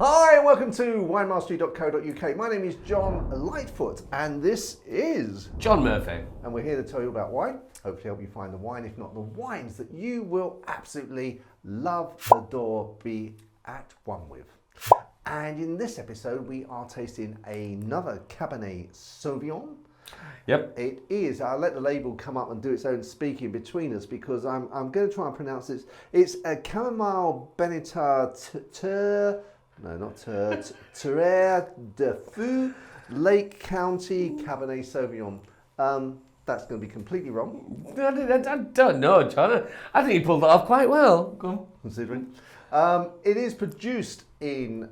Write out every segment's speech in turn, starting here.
Hi and welcome to winemastery.co.uk. My name is John Lightfoot and this is John Murphy. And we're here to tell you about wine. Hopefully help you find the wine, if not the wines that you will absolutely love, adore, be at one with. And in this episode we are tasting another Cabernet Sauvignon. Yep. It is. I'll let the label come up and do its own speaking between us because I'm going to try and pronounce this. It's a Camille Benitah Terre de Feu, Lake County Cabernet Sauvignon. That's going to be completely wrong. I don't know, John. I think you pulled that off quite well. Go on. Considering. It is produced in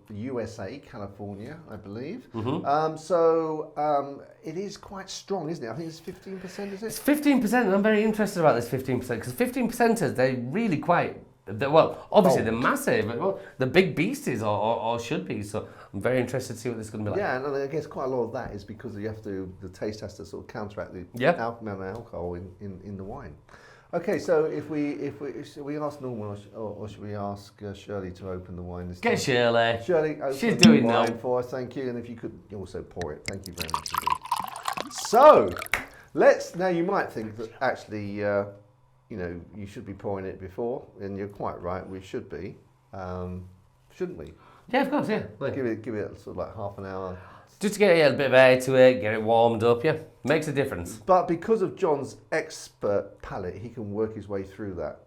USA, California, I believe. Mm-hmm. It is quite strong, isn't it? I think it's 15%, is it? It's 15%, and I'm very interested about this 15%, because 15%ers, they're really quite, well, obviously they're massive, well, the big beasties, or should be, so I'm very interested to see what this is going to be like. Yeah, and I guess quite a lot of that is because you have to, the taste has to sort of counteract the alcohol in the wine. Okay, so should we ask Norman or should we ask Shirley to open the wine this time? Get Shirley. Shirley, open She's the doing wine now. for us, thank you. And if you could also pour it, thank you very much indeed. So, now you might think that actually, you should be pouring it before, and you're quite right, we should be, shouldn't we? Yeah, of course, yeah. Like, Give it sort of like half an hour. just to get a bit of air to it, get it warmed up, yeah. Makes a difference. But because of John's expert palate, he can work his way through that.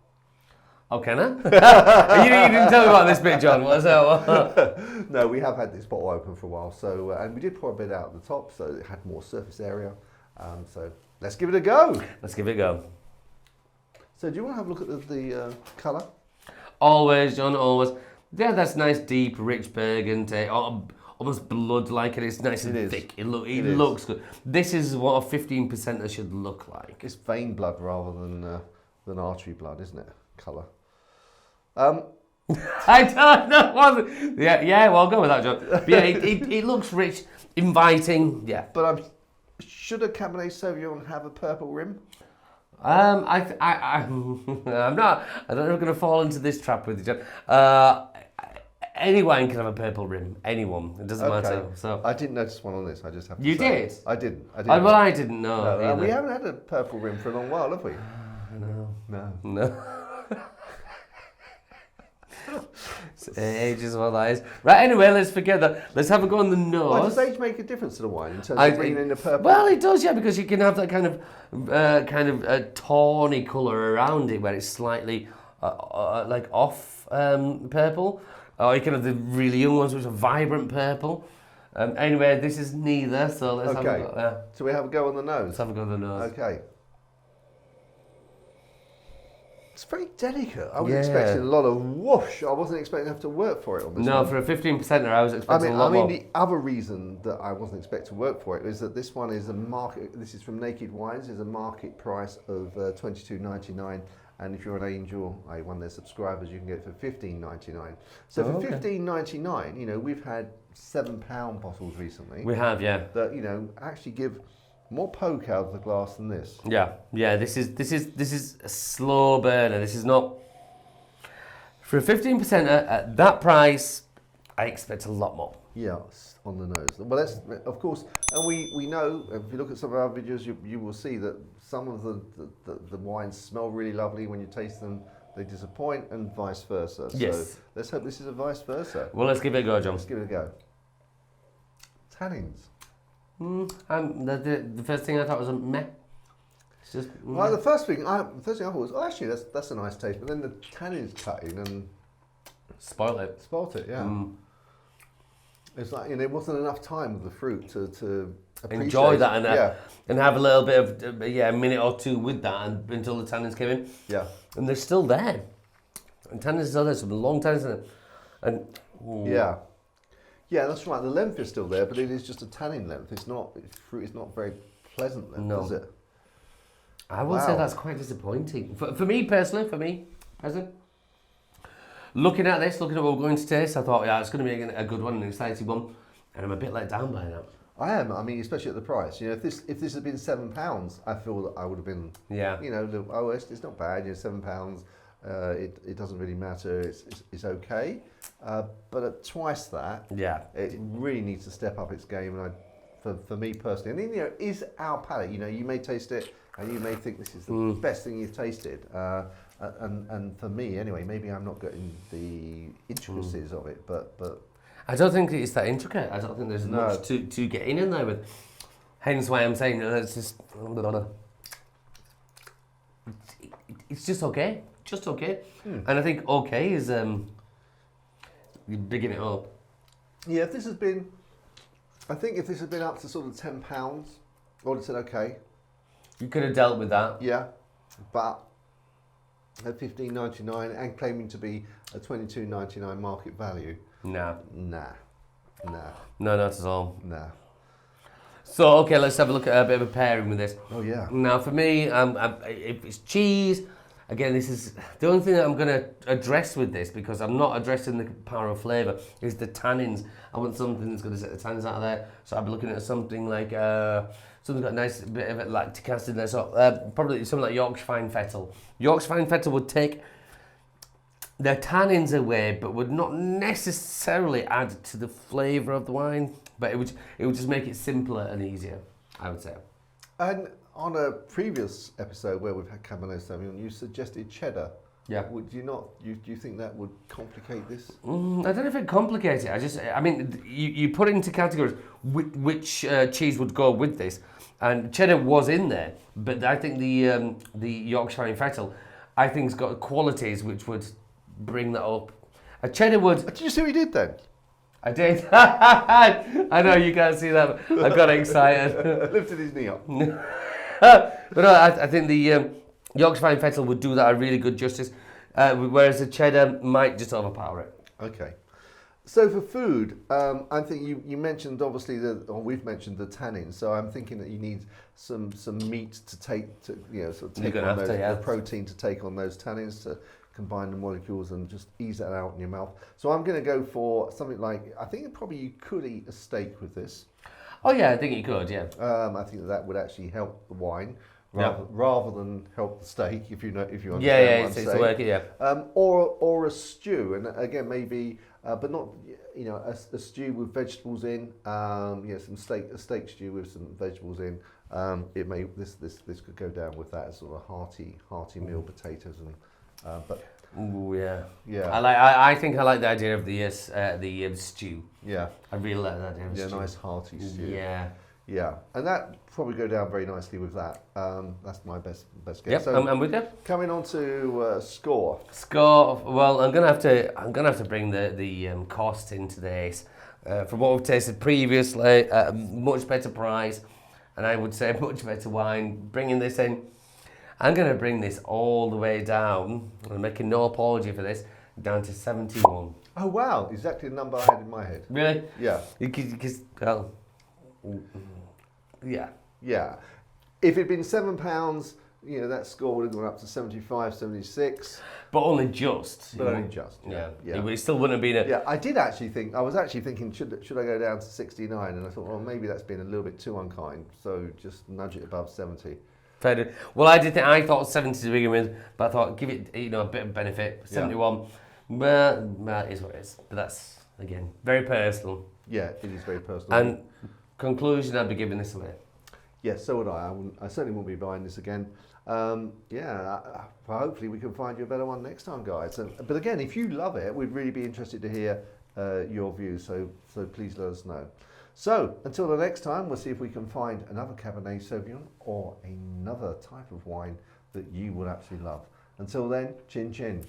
Oh, can I? you didn't tell me about this bit, John. What's that? No, we have had this bottle open for a while, so and we did pour a bit out at the top, so it had more surface area. So let's give it a go. Let's give it a go. So do you want to have a look at the colour? Always, John, always. Yeah, that's nice, deep, rich burgundy. Almost blood-like, and it's nice and thick. It looks good. This is what a 15%er should look like. It's vein blood rather than artery blood, isn't it? Colour. I don't know. Yeah, well, I'll go with that, John. But yeah, it looks rich, inviting. Yeah. But should a Cabernet Sauvignon have a purple rim? I'm not. I don't know if I'm going to fall into this trap with you, John. Any wine can have a purple rim. Anyone. It doesn't matter. So I didn't notice one on this. I just have to You say. did? I didn't. Well, I didn't know. No, we haven't had a purple rim for a long while, have we? No. It's ages what that is. Right, anyway, let's forget that. Let's have a go on the nose. Well, does age make a difference to the wine in terms of bringing in the purple? Well, it does, yeah, because you can have that kind of tawny colour around it where it's slightly like off purple. Or you can have the really young ones which are vibrant purple. Anyway, this is neither, so let's have a go. So we have a go on the nose? Let's have a go on the nose. Okay. It's very delicate. I was expecting a lot of whoosh. I wasn't expecting to have to work for it on this one. No, for a 15%er, I was expecting a lot more. The other reason that I wasn't expecting to work for it is that this one is this is from Naked Wines, is a market price of $22.99. And if you're an Angel, one of their subscribers, you can get it for $15.99. So for $15.99, we've had £7 bottles recently. We have, yeah. That actually give more poke out of the glass than this. Yeah. This is a slow burner. This is not for a 15% at that price. I expect a lot more. Yeah, on the nose. Well, that's of course, and we know if you look at some of our videos, you will see that some of the wines smell really lovely when you taste them. They disappoint, and vice versa. Yes. So let's hope this is a vice versa. Well, let's give it a go, John. Let's give it a go. Tannins. The first thing I thought was a meh. It's just well, the first thing I thought was, oh, actually that's a nice taste, but then the tannins cut in and spoiled it. Yeah. It's like there wasn't enough time with the fruit to enjoy that and have a little bit of a minute or two with that until the tannins came in. Yeah. And they're still there. And tannins are there, some long tannins Yeah. Yeah, that's right. The length is still there, but it is just a tannin length. Fruit is not very pleasant length, is it? I will say that's quite disappointing. For me personally, looking at what we're going to taste, I thought, it's going to be a good one, an exciting one, and I'm a bit let down by that. I am. I mean, especially at the price. If this had been £7, I feel that I would have been. Yeah. It's not bad. £7. it doesn't really matter. It's okay. But at twice that, Yeah. it really needs to step up its game. And for me personally, and then, you know, is our palate. You know, you may taste it and you may think this is the best thing you've tasted. And for me, anyway, maybe I'm not getting the intricacies of it, but I don't think it's that intricate. I don't think there's much to get in there with. Hence why I'm saying it's just. It's just okay. Just okay. And I think okay is you're bigging it up. yeah, if this has been, I think if this had been up to sort of £10, I would have said okay. You could have dealt with that. Yeah, but at $15.99 and claiming to be a $22.99 market value, Nah. nah. No, not at all. Nah. So, okay, let's have a look at a bit of a pairing with this. Oh yeah. Now, for me, if it's cheese, again, this is the only thing that I'm going to address with this, because I'm not addressing the power of flavour, is the tannins. I want something that's going to set the tannins out of there. So I'll be looking at something like something got a nice bit of lactic acid in there. So probably something like Yorkshire Fine Fettle. Yorkshire Fine Fettle would take the tannins away, but would not necessarily add to the flavour of the wine. But it would just make it simpler and easier, I would say. And on a previous episode where we've had Cabernet Sauvignon, you suggested cheddar. Yeah. Would you not? Do you think that would complicate this? I don't know if it complicates it. I mean, you put it into categories which cheese would go with this, and cheddar was in there, but I think the Yorkshire Fine Fettle, I think, has got qualities which would bring that up. A cheddar would. Did you see what he did then? I did. I know you can't see that, but I got excited. Lifted his knee up. But no, I think the Yorkshire Fine Fettle would do that a really good justice, whereas the cheddar might just overpower it. Okay. So for food, I think you mentioned obviously we've mentioned the tannins. So I'm thinking that you need some meat to take on those, the protein to take on those tannins to combine the molecules and just ease that out in your mouth. So I'm going to go for something like, I think probably you could eat a steak with this. Oh yeah, I think you could. Yeah. I think that would actually help the wine rather than help the steak, if you understand what I'm saying. It's working, yeah. Or a stew, and again maybe, but not a stew with vegetables in. A steak stew with some vegetables in. This could go down with that as sort of hearty meal, potatoes and. Ooh, yeah. Yeah. I think I like the idea of the stew. Yeah. I really like that idea of stew. Yeah, nice hearty stew. Yeah. Yeah, and that probably go down very nicely with that. That's my best guess. Yep, So I'm with you. coming on to score. Score. Well, I'm gonna have to bring the cost into this. From what we've tasted previously, much better price, and I would say much better wine. Bringing this in, I'm gonna bring this all the way down. I'm making no apology for this. Down to 71. Oh wow! Exactly the number I had in my head. Really? Yeah. Yeah. Yeah. If it'd been £7, that score would have gone up to 75, 76. But only just. But only just. Yeah. Yeah. It still wouldn't have been a. Yeah, I was actually thinking, should I go down to 69? And I thought, well, maybe that's been a little bit too unkind. So just nudge it above 70. Fair. Well, I thought 70 to begin with, but I thought give it a bit of benefit. 71. Well, it is what it is. But that's, again, very personal. Yeah, it is very personal. And conclusion, I'd be giving this away. Yes, so would I. I certainly won't be buying this again. Hopefully we can find you a better one next time, guys. But again, if you love it, we'd really be interested to hear your views. So please let us know. So until the next time, we'll see if we can find another Cabernet Sauvignon or another type of wine that you would actually love. Until then, chin chin.